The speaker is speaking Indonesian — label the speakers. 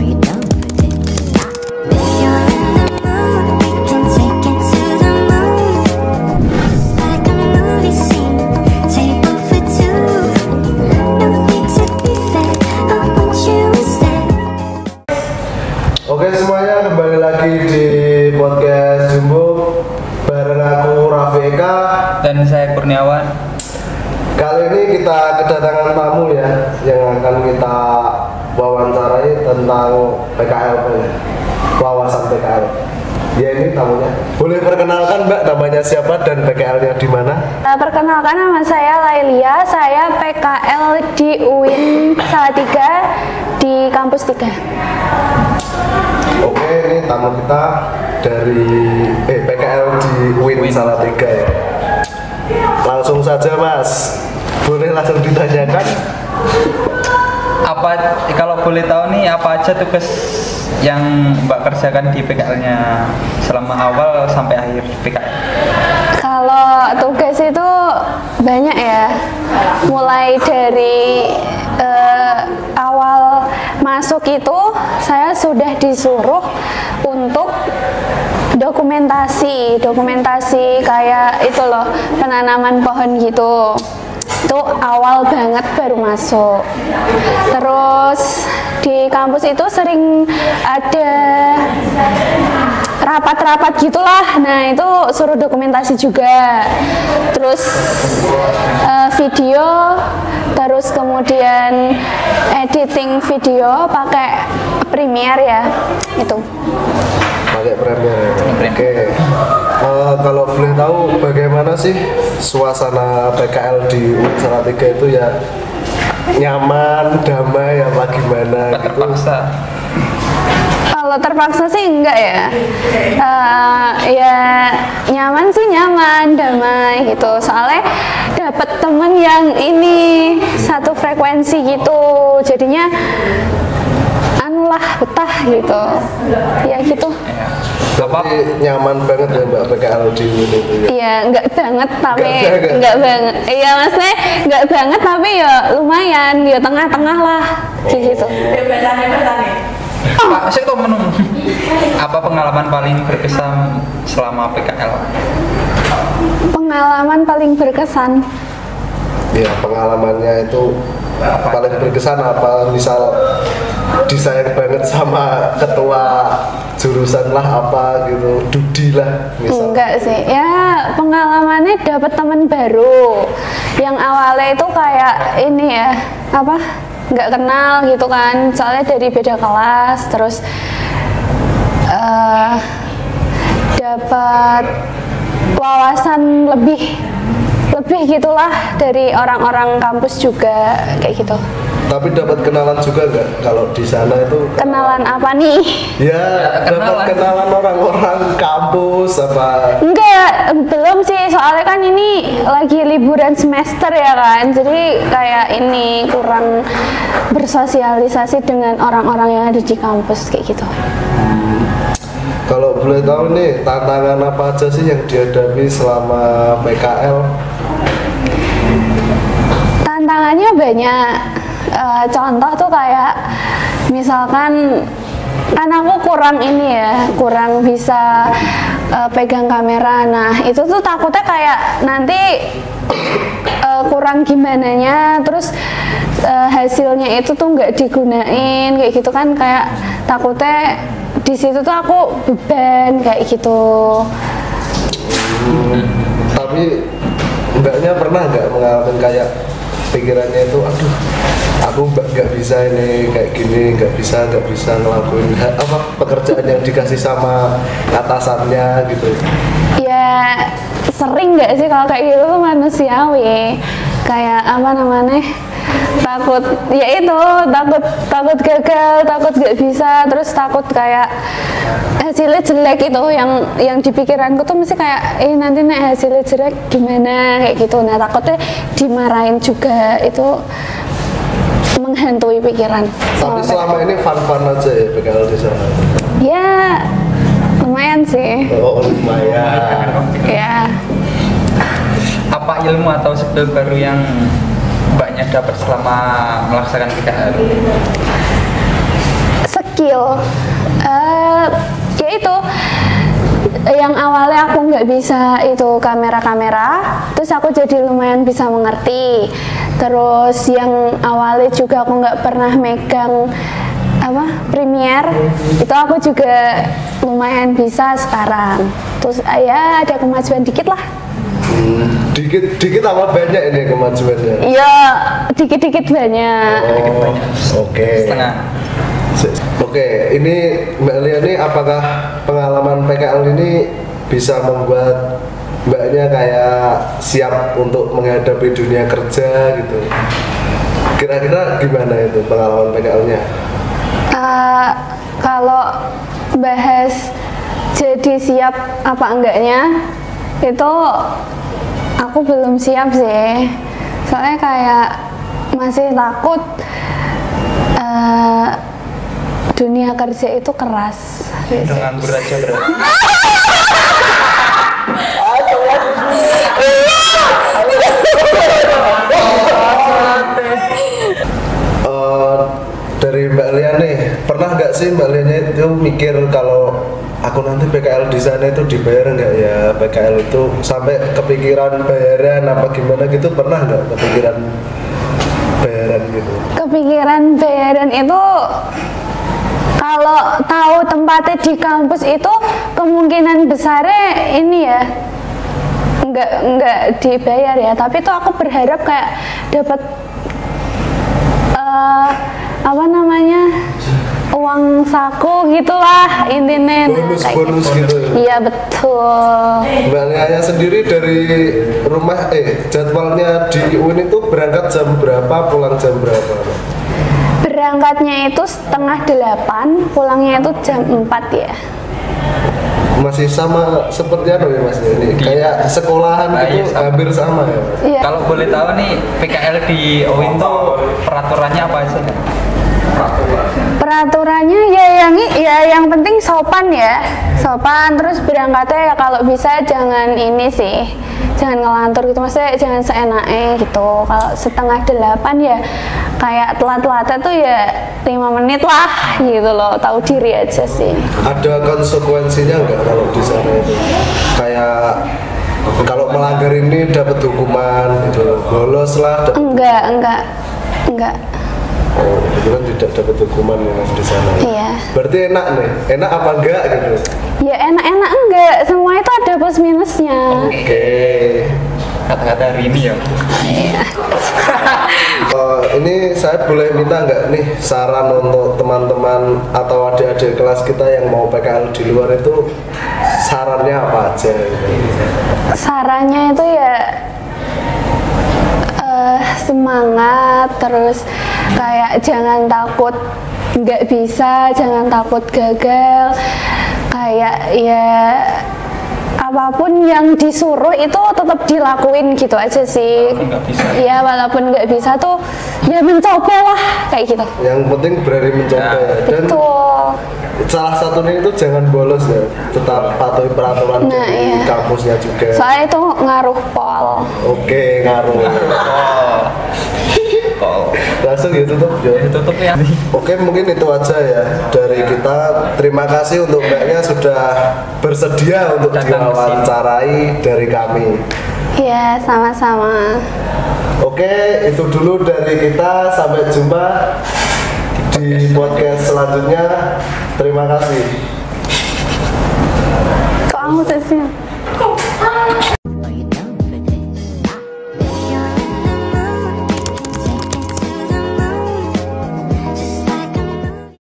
Speaker 1: Are you down for this? If you're in the mood, we can take it to the moon. Just like a movie scene, table for two. No need to be fair, I want you instead.
Speaker 2: Oke semuanya, kembali lagi di podcast Jumbo bareng aku Raffi Eka.
Speaker 3: Dan saya Kurniawan.
Speaker 2: Kali ini kita kedatangan tamu ya, yang akan kita wawancarai tentang PKL, wawasan PKL. Ya ini tamunya. Boleh perkenalkan Mbak, namanya siapa dan PKL-nya di mana?
Speaker 4: Perkenalkan, nama saya Lailia, saya PKL di UIN Salatiga di kampus 3.
Speaker 2: Oke, ini tamu kita dari PKL di UIN Salatiga ya. Langsung saja Mas, boleh langsung ditanyakan.
Speaker 3: Apa kalau boleh tahu nih, apa aja tugas yang Mbak kerjakan di PKL-nya selama awal sampai akhir PKL?
Speaker 4: Kalau tugas itu banyak ya, mulai dari awal masuk itu saya sudah disuruh untuk dokumentasi kayak itu loh, penanaman pohon gitu. Itu awal banget baru masuk. Terus di kampus itu sering ada rapat-rapat gitulah. Nah, itu suruh dokumentasi juga. Terus video, terus kemudian editing video pakai Premiere ya. Itu.
Speaker 2: Pakai Premiere. Oke. Kalau boleh tahu bagaimana sih suasana PKL di UIN Salatiga itu ya, nyaman, damai, apa gimana?
Speaker 3: Terpaksa.
Speaker 4: Kalau terpaksa sih enggak ya. Ya nyaman sih, nyaman, damai gitu. Soalnya dapat temen yang ini satu frekuensi gitu. Jadinya anulah, betah gitu. Ya gitu.
Speaker 2: Tapi nyaman banget ya Mbak PKL di UIN itu ya?
Speaker 4: Iya, enggak banget tapi
Speaker 2: enggak
Speaker 4: banget. Iya, maksudnya enggak banget tapi ya lumayan, ya tengah-tengah lah. Kayak gitu.
Speaker 3: Pak, saya tahu menung. Apa pengalaman paling berkesan selama PKL?
Speaker 4: Pengalaman paling berkesan.
Speaker 2: Ya, pengalamannya itu paling berkesan apa? Misal disayang banget sama ketua jurusan lah, apa gitu, Dudi lah misal.
Speaker 4: Enggak sih, ya pengalamannya dapat teman baru yang awalnya itu kayak ini ya, apa, nggak kenal gitu kan, soalnya dari beda kelas. Terus dapat wawasan lebih gitulah dari orang-orang kampus juga kayak gitu.
Speaker 2: Tapi dapat kenalan juga nggak kalau di sana itu?
Speaker 4: Kenalan apa nih?
Speaker 2: Ya, dapat kenalan orang-orang kampus apa?
Speaker 4: Enggak, belum sih, soalnya kan ini lagi liburan semester ya kan, jadi kayak ini kurang bersosialisasi dengan orang-orang yang ada di kampus kayak gitu.
Speaker 2: Kalau boleh tahu nih, tantangan apa aja sih yang dihadapi selama PKL?
Speaker 4: Tantangannya banyak. Contoh tuh kayak misalkan kan aku kurang ini ya, kurang bisa pegang kamera. Nah itu tuh takutnya kayak nanti kurang gimananya, terus hasilnya itu tuh nggak digunain kayak gitu kan, kayak takutnya di situ tuh aku beban kayak gitu.
Speaker 2: Tapi mbaknya pernah nggak mengalami kayak pikirannya itu, aduh aku nggak bisa ini kayak gini, nggak bisa ngelakuin apa pekerjaan yang dikasih sama atasannya gitu?
Speaker 4: Ya sering nggak sih kalau kayak gitu tuh, manusiawi. Kayak apa namanya, takut ya itu, takut gagal, takut nggak bisa, terus takut kayak hasilnya jelek. Itu yang di pikiranku tuh mesti kayak nanti nek hasilnya jelek gimana kayak gitu. Nah takutnya dimarahin juga, itu menghantui pikiran.
Speaker 2: Tapi selama ini fun-fun aja ya PKL di sana?
Speaker 4: Ya lumayan sih.
Speaker 2: Oh lumayan.
Speaker 4: Ya.
Speaker 3: Apa ilmu atau skill baru yang Mbaknya dapat selama melaksanakan PKL?
Speaker 4: skill. Ya itu yang awalnya aku nggak bisa itu kamera, terus aku jadi lumayan bisa mengerti. Terus yang awalnya juga aku nggak pernah megang Premiere, itu aku juga lumayan bisa sekarang. Terus ya ada kemajuan dikit lah.
Speaker 2: Dikit apa banyak ini kemajuannya?
Speaker 4: Iya, dikit-dikit banyak.
Speaker 2: Oke.
Speaker 3: Setengah.
Speaker 2: Oke, ini Mbak Lia ini apakah pengalaman PKL ini bisa membuat Mbaknya kayak siap untuk menghadapi dunia kerja gitu? Kira-kira gimana itu pengalaman PKL-nya?
Speaker 4: Kalau bahas jadi siap apa enggaknya, itu aku belum siap sih. Soalnya kayak masih takut. Dunia kerja itu keras.
Speaker 3: Dengan aja berarti.
Speaker 2: Dari Mbak Lia nih, pernah nggak sih Mbak Lia itu mikir kalau aku nanti PKL di sana itu dibayar nggak ya PKL itu, sampai kepikiran bayaran apa gimana gitu, pernah nggak kepikiran bayaran gitu?
Speaker 4: Kepikiran bayaran itu kalau tahu tempatnya di kampus itu kemungkinan besarnya ini ya nggak dibayar ya, tapi tuh aku berharap kayak dapat uang saku gitulah intinya.
Speaker 2: Bonus gitu.
Speaker 4: Iya betul.
Speaker 2: Mbak Lia sendiri dari rumah jadwalnya di UIN itu berangkat jam berapa, pulang jam berapa?
Speaker 4: Berangkatnya itu 7:30, pulangnya itu jam 4 ya.
Speaker 2: Masih sama seperti ya Mas ini, kayak sekolahan gitu, hampir sama ya Mas?
Speaker 4: Iya.
Speaker 3: Kalau boleh tahu nih PKL di UIN tuh peraturannya apa aja?
Speaker 4: Peraturannya yang penting sopan ya, sopan. Terus berangkatnya ya kalau bisa jangan ini sih, jangan ngelantur gitu, maksudnya jangan seenaknya gitu. Kalau 7:30 ya kayak telat-telatnya tuh ya 5 menit lah gitu loh, tahu diri aja sih.
Speaker 2: Ada konsekuensinya nggak kalau di sana itu? Kayak kalau melanggar ini dapat hukuman gitu, bolos lah?
Speaker 4: Enggak.
Speaker 2: Oh, itu kan tidak dapat hukuman ya Mas di sana.
Speaker 4: Iya.
Speaker 2: Berarti enak nih, enak apa enggak gitu?
Speaker 4: Ya enak-enak enggak, semua itu ada plus minusnya.
Speaker 2: Oke.
Speaker 3: Kata-kata hari ini ya.
Speaker 2: Ini saya boleh minta nggak nih saran untuk teman-teman atau adik-adik kelas kita yang mau PKL di luar itu, sarannya apa aja?
Speaker 4: Sarannya itu ya semangat, terus kayak jangan takut nggak bisa, jangan takut gagal, kayak ya apapun yang disuruh itu tetap dilakuin gitu aja sih. Iya, walaupun nggak bisa tuh ya mencoba lah kayak gitu.
Speaker 2: Yang penting berani mencoba ya. Dan
Speaker 4: Betul.
Speaker 2: salah satunya itu jangan bolos ya, tetap patuhi peraturan di kampusnya juga.
Speaker 4: Soalnya itu ngaruh pol.
Speaker 2: Oke, ngaruh. Langsung ya tutup ya.
Speaker 3: Tutup ya.
Speaker 2: Oke, mungkin itu aja ya dari kita. Terima kasih untuk Mbaknya sudah bersedia untuk diwawancarai dari kami.
Speaker 4: Iya, sama-sama.
Speaker 2: Oke, itu dulu dari kita. Sampai jumpa di podcast selanjutnya. Terima kasih.
Speaker 4: Kok kamu sih?